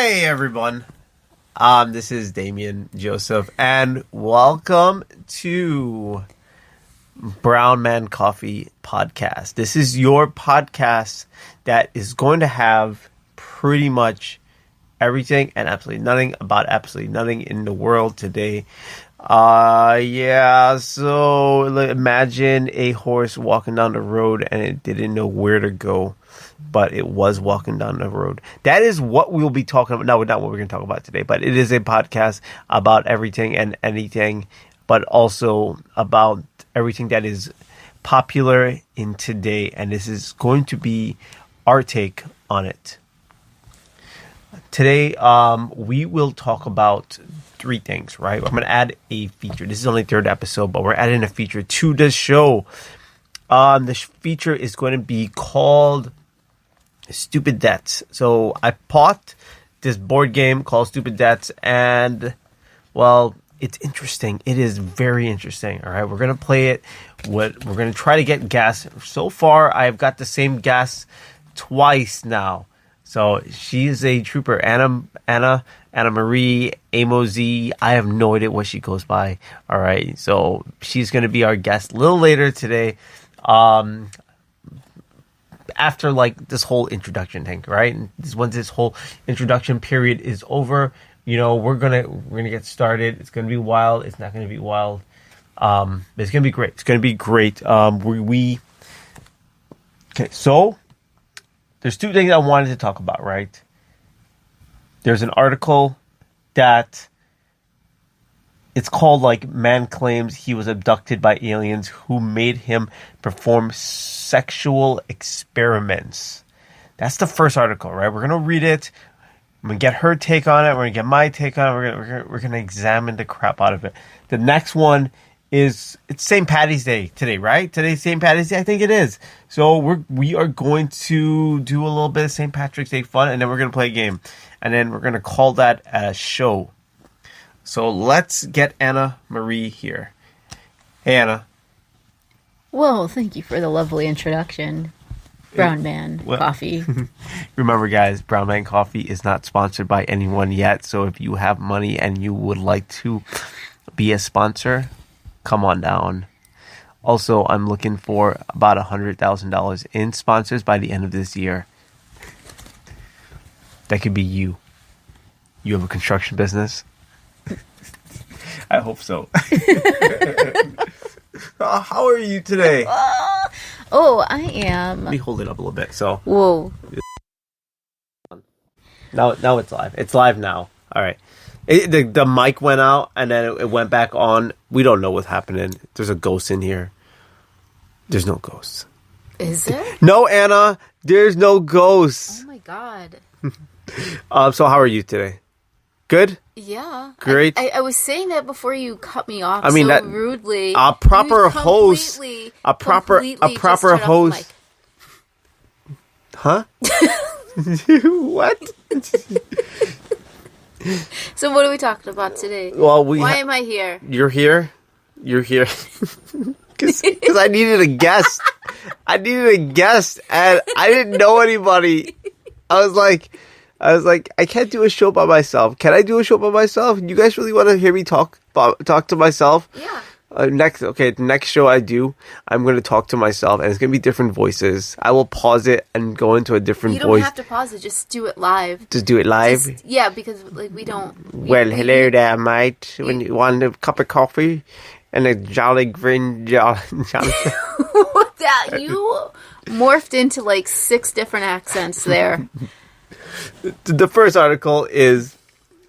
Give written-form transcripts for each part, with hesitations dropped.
Hey everyone, this is Damien Joseph, and welcome to Brown Man Coffee Podcast. This is your podcast that is going to have pretty much everything and absolutely nothing about absolutely nothing in the world today. So imagine a horse walking down the road and it didn't know where to go, but it was walking down the road. That is what we'll be talking about. No, not what we're going to talk about today, but it is a podcast about everything and anything, but also about everything that is popular in today. And this is going to be our take on it. Today, we will talk about three things, right? I'm going to add a feature. This is only the third episode, but we're adding a feature to the show. The feature is going to be called Stupid Debts. So I bought this board game called Stupid Debts, and, well, it's interesting. It is very interesting, all right? We're going to play it. We're going to try to get guests. So far, I've got the same guest twice now. So she's a trooper, Anna Marie, Amozy. I have no idea what she goes by. All right, so she's going to be our guest a little later today. After like this whole introduction thing, right? And once this whole introduction period is over, we're gonna get started. It's gonna be wild. It's not gonna be wild. It's gonna be great. It's gonna be great. Okay, so. There's two things I wanted to talk about, right? There's an article that it's called like man claims he was abducted by aliens who made him perform sexual experiments. That's the first article, right? We're going to read it. I'm going to get her take on it. We're going to get my take on it. We're going to examine the crap out of it. The next one it's St. Paddy's Day today, right? Today's St. Paddy's Day, I think it is. So we are going to do a little bit of St. Patrick's Day fun, and then we're going to play a game, and then we're going to call that a show. So let's get Anna Marie here. Hey, Anna. Well, thank you for the lovely introduction. Brown Man Coffee. Remember, guys, Brown Man Coffee is not sponsored by anyone yet. So if you have money and you would like to be a sponsor, come on down. Also, I'm looking for about $100,000 in sponsors by the end of this year. That could be you. You have a construction business? I hope so. How are you today? I am. Let me hold it up a little bit. So. Whoa. Now it's live. It's live now. All right. The mic went out and then it went back on. We don't know what's happening. There's a ghost in here. There's no ghosts. Is there? No, Anna. There's no ghosts. Oh my god. So how are you today? Good? Yeah. Great. I was saying that before you cut me off that, rudely. A proper host. A proper host. Huh? What? So what are we talking about today? Well, why am I here? You're here? You're here. Because I needed a guest. And I didn't know anybody. I was like, I can't do a show by myself. Can I do a show by myself? You guys really want to hear me talk to myself? Yeah. The next show I do, I'm going to talk to myself, and it's going to be different voices. I will pause it and go into a different voice. You don't have to pause it. Just do it live. Just do it live? Because we don't... Hello there, mate. When you want a cup of coffee and a jolly green jolly... You morphed into like 6 different accents there. The first article this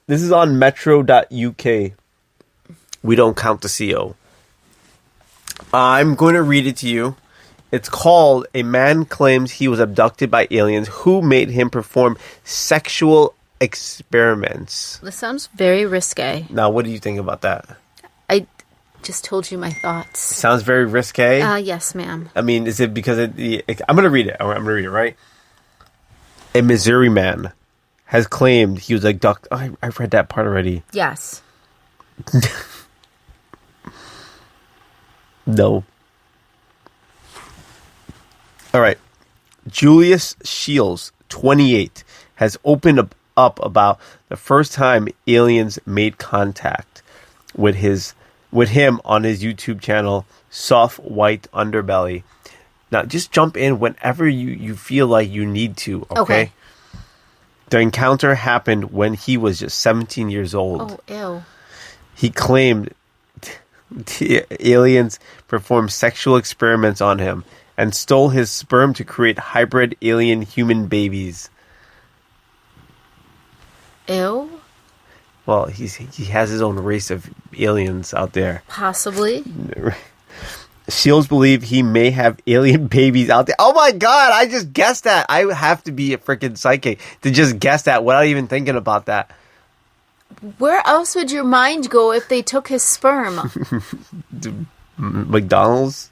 is on metro.uk. We don't count the CO. I'm going to read it to you. It's called A Man Claims He Was Abducted by Aliens Who Made Him Perform Sexual Experiments. This sounds very risque. Now, what do you think about that? I just told you my thoughts. Sounds very risque? Yes, ma'am. I mean, is it because I'm going to read it. I'm going to read it, right? A Missouri man has claimed he was abducted. Oh, I've read that part already. Yes. No. All right. Julius Shields, 28, has opened up about the first time aliens made contact with him on his YouTube channel, Soft White Underbelly. Now, just jump in whenever you feel like you need to, okay? The encounter happened when he was just 17 years old. Oh, ew. He claimed the aliens performed sexual experiments on him and stole his sperm to create hybrid alien human babies. Ew? Well, he has his own race of aliens out there. Possibly. SEALs believe he may have alien babies out there. Oh my god, I just guessed that. I have to be a freaking psychic to just guess that without even thinking about that. Where else would your mind go if they took his sperm? McDonald's?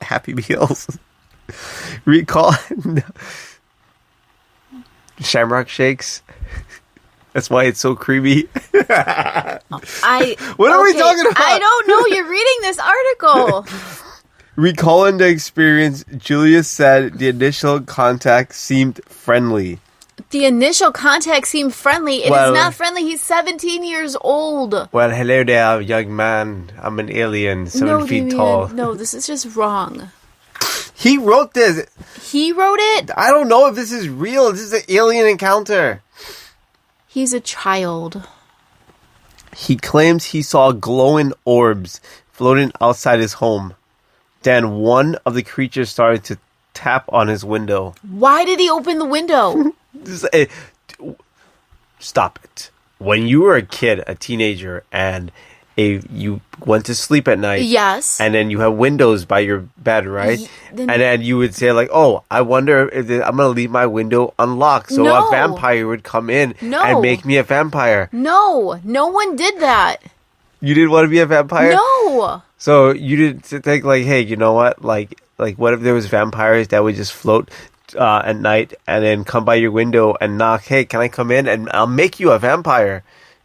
Happy Meals? Recall Shamrock Shakes? That's why it's so creamy. What are we talking about? I don't know. You're reading this article. Recalling the experience, Julius said the initial contact seemed friendly. The initial contact seemed friendly. It is not friendly. He's 17 years old. Well, hello there, young man. I'm an alien, 7 feet tall. No, this is just wrong. He wrote this. He wrote it? I don't know if this is real. This is an alien encounter. He's a child. He claims he saw glowing orbs floating outside his home. Then one of the creatures started to tap on his window. Why did he open the window? Stop it. When you were a kid, a teenager, and you went to sleep at night. Yes. And then you have windows by your bed, right? And then you would say like, oh, I wonder if I'm going to leave my window unlocked so a vampire would come in and make me a vampire. No one did that. You didn't want to be a vampire? No. So you didn't think like, hey, you know what? Like what if there was vampires that would just float at night and then come by your window and knock, hey, can I come in? And I'll make you a vampire.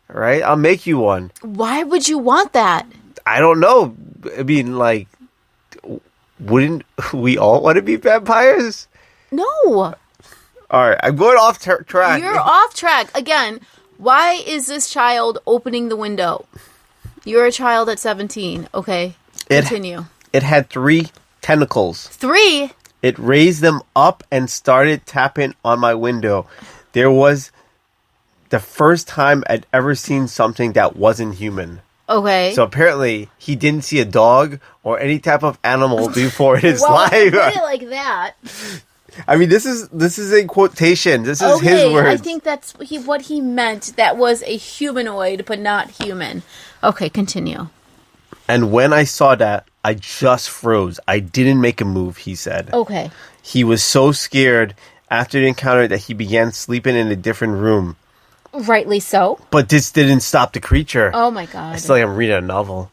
Right? I'll make you one. Why would you want that? I don't know. I mean, like, wouldn't we all want to be vampires? No. All right, I'm going off track. You're off track. Again, why is this child opening the window? You're a child at 17. Okay, continue. It had 3 tentacles. 3? It raised them up and started tapping on my window. There was the first time I'd ever seen something that wasn't human. Okay. So apparently he didn't see a dog or any type of animal before in his life. Put it like that. I mean, this is a quotation. This is his words. I think that's what he meant. That was a humanoid, but not human. Okay, continue. And when I saw that, I just froze. I didn't make a move, he said. Okay. He was so scared after the encounter that he began sleeping in a different room. Rightly so. But this didn't stop the creature. Oh my god. It's like I'm reading a novel.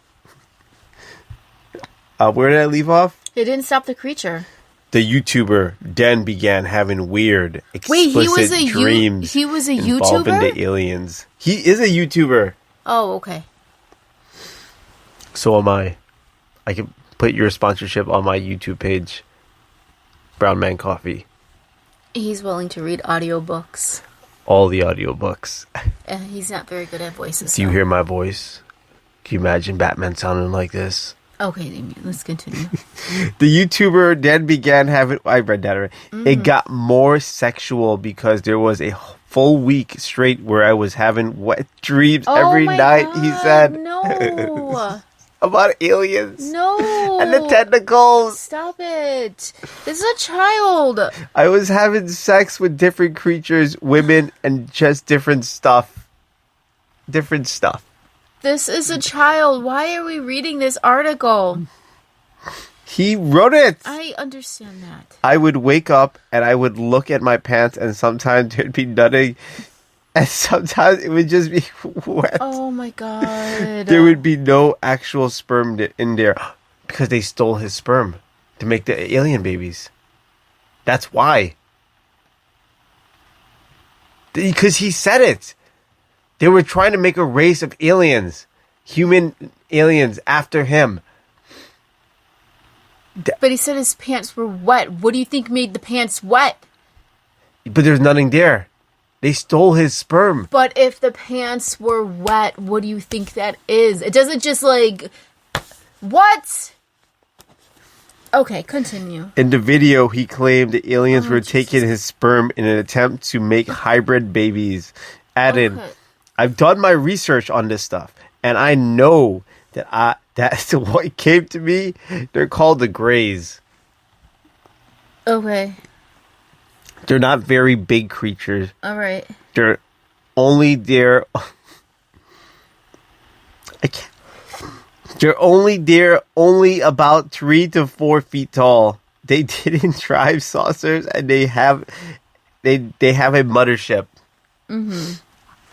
Where did I leave off? It didn't stop the creature. The YouTuber then began having weird, explicit dreams. He was a involving YouTuber? the aliens. He is a YouTuber. Oh, okay. So am I. I can put your sponsorship on my YouTube page. Brown Man Coffee. He's willing to read audiobooks. All the audiobooks. He's not very good at voices. Do you hear my voice? Can you imagine Batman sounding like this? Okay, let's continue. The YouTuber then began having... I read that already. It got more sexual because there was a full week straight where I was having wet dreams every night, God, he said. No. About aliens. No. And the tentacles. Stop it. This is a child. I was having sex with different creatures, women, and just different stuff. Different stuff. This is a child. Why are we reading this article? He wrote it. I understand that. I would wake up and I would look at my pants and sometimes there'd be nothing. And sometimes it would just be wet. Oh my god. There would be no actual sperm in there because they stole his sperm to make the alien babies. That's why. Because he said it. They were trying to make a race of aliens. Human aliens after him. But he said his pants were wet. What do you think made the pants wet? But there's nothing there. They stole his sperm. But if the pants were wet, what do you think that is? It doesn't just like... What? Okay, continue. In the video, he claimed the aliens were taking his sperm in an attempt to make hybrid babies. Added, I've done my research on this stuff, and I know that's what came to me. They're called the Greys. Okay. They're not very big creatures. All right. They're only there. They're only about 3 to 4 feet tall. They didn't drive saucers, and they have a mothership. Mm-hmm.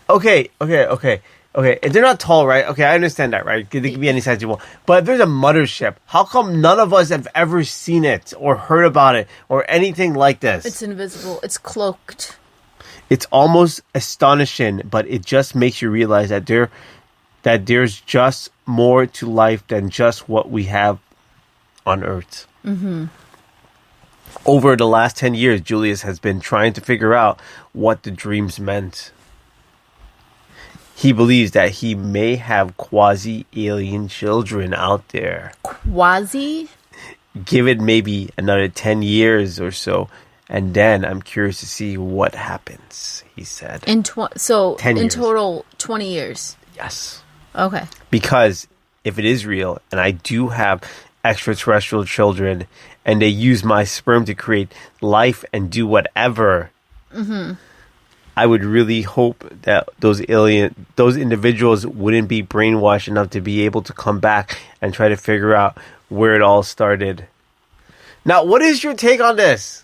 Okay. And they're not tall, right? Okay, I understand that, right? They can be any size you want. But if there's a mothership, how come none of us have ever seen it or heard about it or anything like this? It's invisible. It's cloaked. It's almost astonishing, but it just makes you realize that there's just more to life than just what we have on Earth. Mm-hmm. Over the last 10 years, Julius has been trying to figure out what the dreams meant. He believes that he may have quasi-alien children out there. Quasi? Give it maybe another 10 years or so, and then I'm curious to see what happens, he said. In 10 years. Total, 20 years. Yes. Okay. Because if it is real, and I do have extraterrestrial children, and they use my sperm to create life and do whatever, I would really hope that those individuals wouldn't be brainwashed enough to be able to come back and try to figure out where it all started. Now, what is your take on this?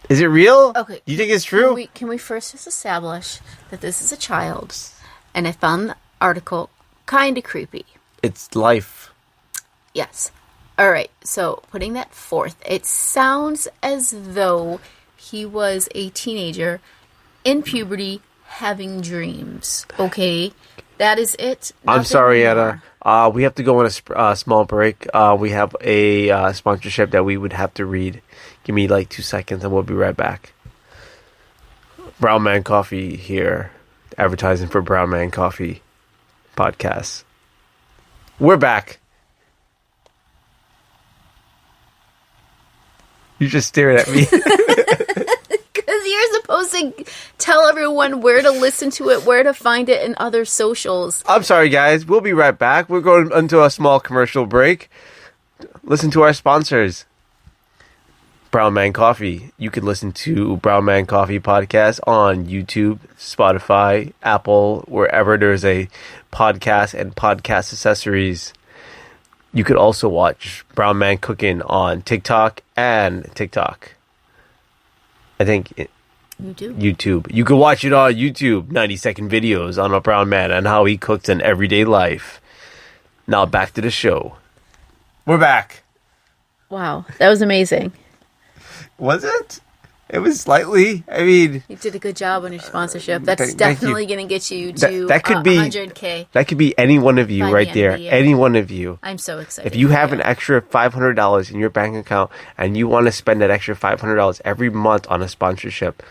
Is it real? Okay. Do you think it's true? Can we first just establish that this is a child, and I found the article kind of creepy. It's life. Yes. All right. So putting that forth, it sounds as though he was a teenager in puberty having dreams. Okay. That is it. I'm sorry, more. Anna. We have to go on a small break. We have a sponsorship that we would have to read. Give me like 2 seconds and we'll be right back. Brown Man Coffee here. Advertising for Brown Man Coffee podcast. We're back. You just stared at me. Because you're supposed to tell everyone where to listen to it, where to find it, and other socials. I'm sorry, guys. We'll be right back. We're going into a small commercial break. Listen to our sponsors. Brown Man Coffee. You can listen to Brown Man Coffee podcast on YouTube, Spotify, Apple, wherever there's a podcast and podcast accessories. You could also watch Brown Man Cooking on TikTok and TikTok. I think YouTube. You can watch it on YouTube, 90-second videos on a brown man and how he cooks in everyday life. Now back to the show. We're back. Wow, that was amazing. Was it? It was slightly. I mean, you did a good job on your sponsorship. That's definitely going to get you to that could be 100K. That could be any one of you right there. Any one of you. I'm so excited. If you have an extra $500 in your bank account and you want to spend that extra $500 every month on a sponsorship,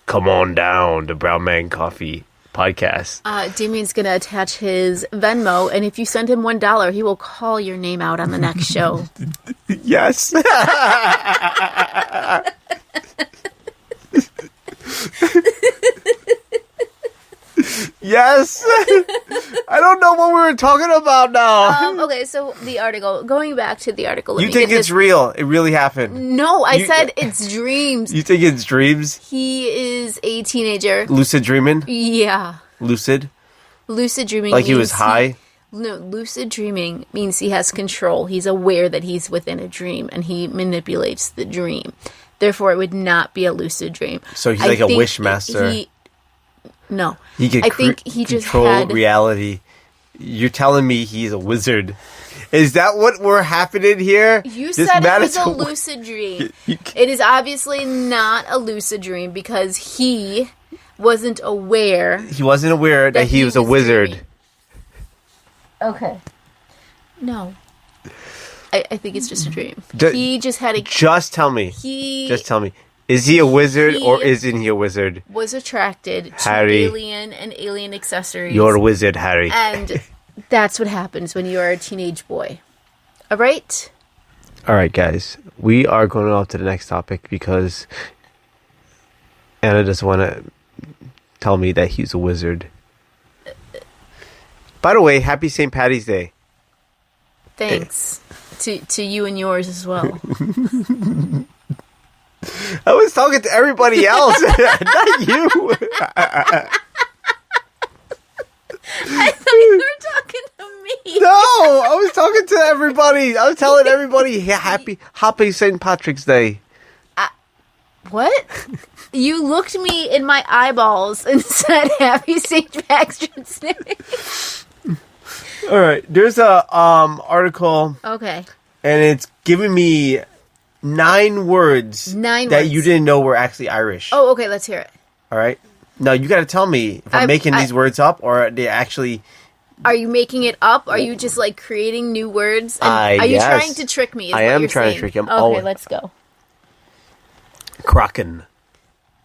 come on down to Brown Man Coffee podcast. Damien's going to attach his Venmo, and if you send him $1, he will call your name out on the next show. Yes. Yes. I don't know what we were talking about now. Okay, so the article. Going back to the article. You think it's real? It really happened? No, I said it's dreams. You think it's dreams? He is a teenager. Lucid dreaming? Yeah. Lucid dreaming. Like he was high? No, lucid dreaming means he has control. He's aware that he's within a dream, and he manipulates the dream. Therefore, it would not be a lucid dream. So he's like a wish master. No. He can control reality. You're telling me he's a wizard. Is that what we're happening here? You said it was a lucid dream. It is obviously not a lucid dream because he wasn't aware. He wasn't aware that he was a wizard. Dreaming. Okay. No. I think it's just a dream. D- He just had a... Just tell me. He Just tell me. Is he a wizard or he- isn't he a wizard? was attracted to Harry. alien and alien accessories. You're a wizard, Harry. And that's what happens when you are a teenage boy. All right? All right, guys. We are going on to the next topic because Anna doesn't want to tell me that he's a wizard. By the way, happy St. Patty's Day. Thanks. To you and yours as well. I was talking to everybody else, not you. I thought you were talking to me. No, I was talking to everybody. I was telling everybody happy St. Patrick's Day. What? You looked me in my eyeballs and said Happy St. Patrick's Day. All right, there's a article, Okay. and it's giving me 9 words Nine that words. you didn't know were actually Irish. Oh, okay, let's hear it. All right. Now you got to tell me if I'm making these words up or are they actually. Are you making it up? Are you just like creating new words? And are you Yes. trying to trick me? I am trying to trick him. Okay, Oh. let's go. Kraken.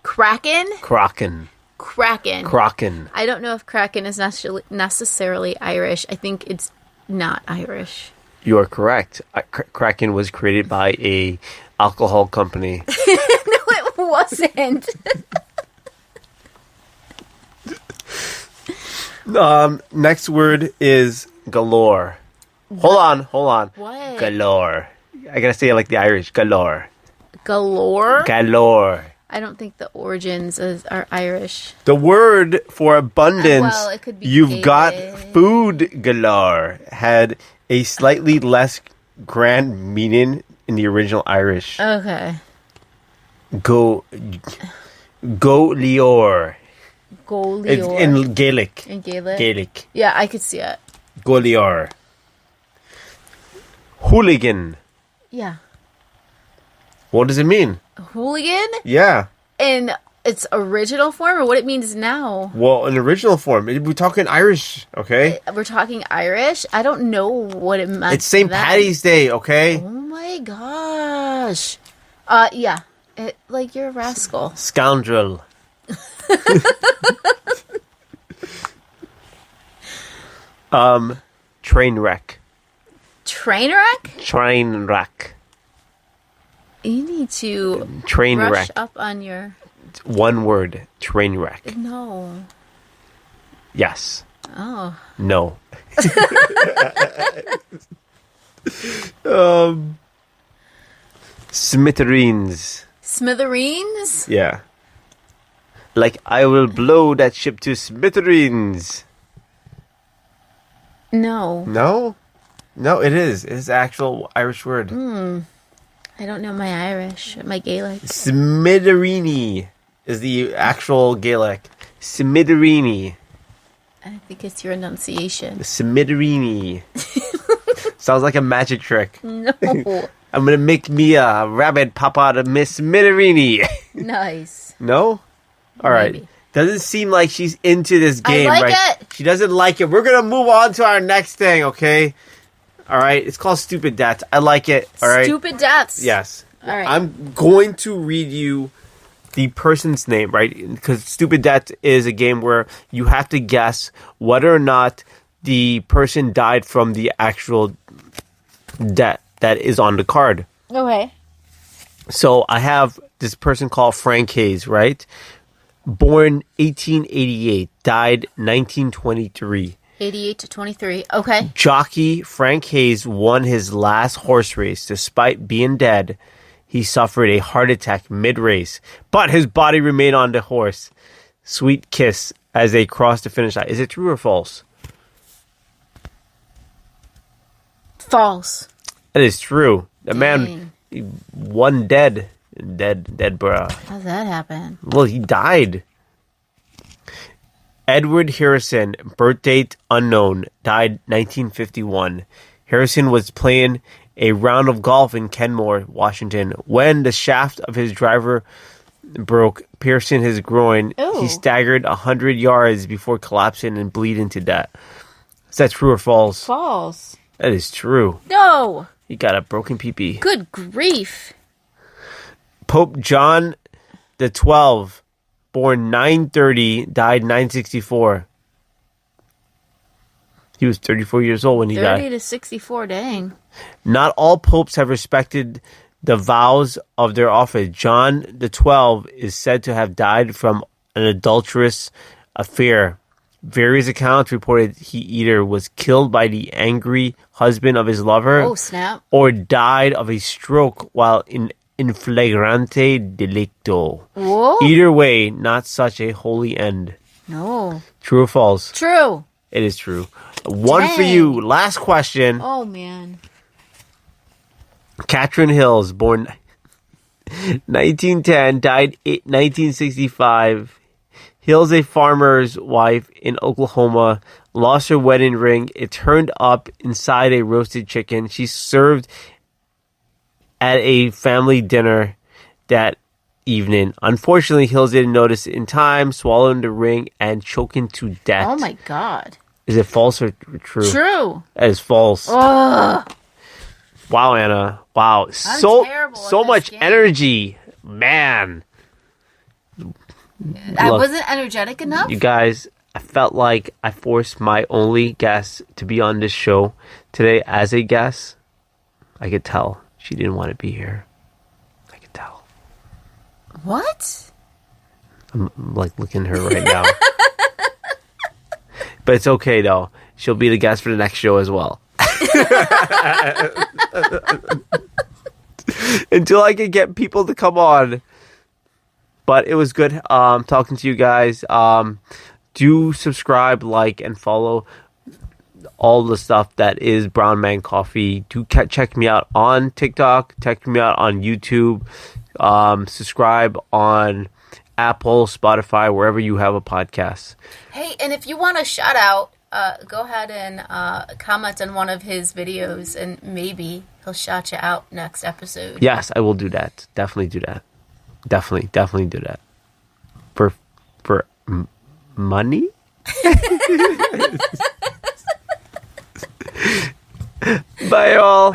Kraken? Kraken. Kraken. Kraken. I don't know if Kraken is necessarily Irish. I think it's not Irish. You are correct. Kraken was created by a alcohol company. No, it wasn't. Next word is galore. Hold on. What? Galore. I gotta say it like the Irish. Galore. Galore? Galore. I don't think the origins are Irish. The word for abundance, Well, it could be you've got Gaelic. food galore, had a slightly less grand meaning in the original Irish. Okay. Go leor. It's Golior. in Gaelic. In Gaelic? Gaelic. Yeah, I could see it. Go leor. Hooligan. Yeah. What does it mean? Hooligan? Yeah. In its original form or what it means now? Well, in original form. We're talking Irish, okay? We're talking Irish? I don't know what it meant. It's St. then. Patty's Day, okay? Oh my gosh. Yeah. Like you're a rascal. Scoundrel. Train wreck. Train wreck? Train wreck. You need to Train brush wreck. up on your... One word. Train wreck. No. Yes. Oh. No. Smithereens. Smithereens? Yeah. Like, I will blow that ship to smithereens. No. No? No, it is. It's an actual Irish word. I don't know my Irish, my Gaelic. Smithereeny is the actual Gaelic. Smithereeny. I think it's your enunciation. Smithereeny. Sounds like a magic trick. No. I'm gonna make me a rabbit pop out of Miss Smithereeny. Nice. No? Alright. Maybe. Doesn't seem like she's into this game, like right? it. She doesn't like it. We're gonna move on to our next thing, okay? Alright. It's called Stupid Deaths. I like it. Alright. Stupid deaths. Yes. All right. I'm going to read you the person's name, right? Because Stupid Death is a game where you have to guess whether or not the person died from the actual death that is on the card. Okay. So I have this person called Frank Hayes, right? Born 1888, died 1923. 88 to 23. Okay. Jockey Frank Hayes won his last horse race. Despite being dead, he suffered a heart attack mid-race, but his body remained on the horse. Sweet kiss as they crossed the finish line. Is it true or false? False. It is true. The man, Dang. he won dead, bruh. How'd that happen? Well, he died. Edward Harrison, birth date unknown, died 1951. Harrison was playing a round of golf in Kenmore, Washington, when the shaft of his driver broke, piercing his groin. Ooh. He staggered 100 yards before collapsing and bleeding to death. Is that true or false? False. That is true. No. He got a broken pee-pee. Good grief. Pope John the 12th, born 930, died 964. He was 34 years old when he 30 died. to 64, dang. Not all popes have respected the vows of their office. John the 12th is said to have died from an adulterous affair. Various accounts reported he either was killed by the angry husband of his lover Oh, snap. or died of a stroke while in flagrante delicto. Whoa. Either way, not such a holy end. No. True or false? True. It is true. One for Dang. you. Last question. Oh, man. Catherine Hills, born 1910, died 1965. Hills, a farmer's wife in Oklahoma, lost her wedding ring. It turned up inside a roasted chicken. She served at a family dinner that evening. Unfortunately, Hills didn't notice it in time, swallowing the ring and choking to death. Oh, my God. Is it false or true? True. That is false. Ugh. Wow, Anna. Wow. terrible at So this much game. energy. Man. I Look, wasn't energetic enough? you guys, I felt like I forced my only guest to be on this show today as a guest. I could tell she didn't want to be here. I could tell. What? I'm like looking at her right now. But it's okay though. She'll be the guest for the next show as well. Until I can get people to come on. But it was good talking to you guys. Do subscribe, like, and follow all the stuff that is Brown Man Coffee. Do check me out on TikTok. Check me out on YouTube. Subscribe on Apple, Spotify, wherever you have a podcast. Hey, and if you want a shout out, go ahead and comment on one of his videos, and maybe he'll shout you out next episode. Yes, I will do that. Definitely do that. Definitely do that. For money? Bye, all.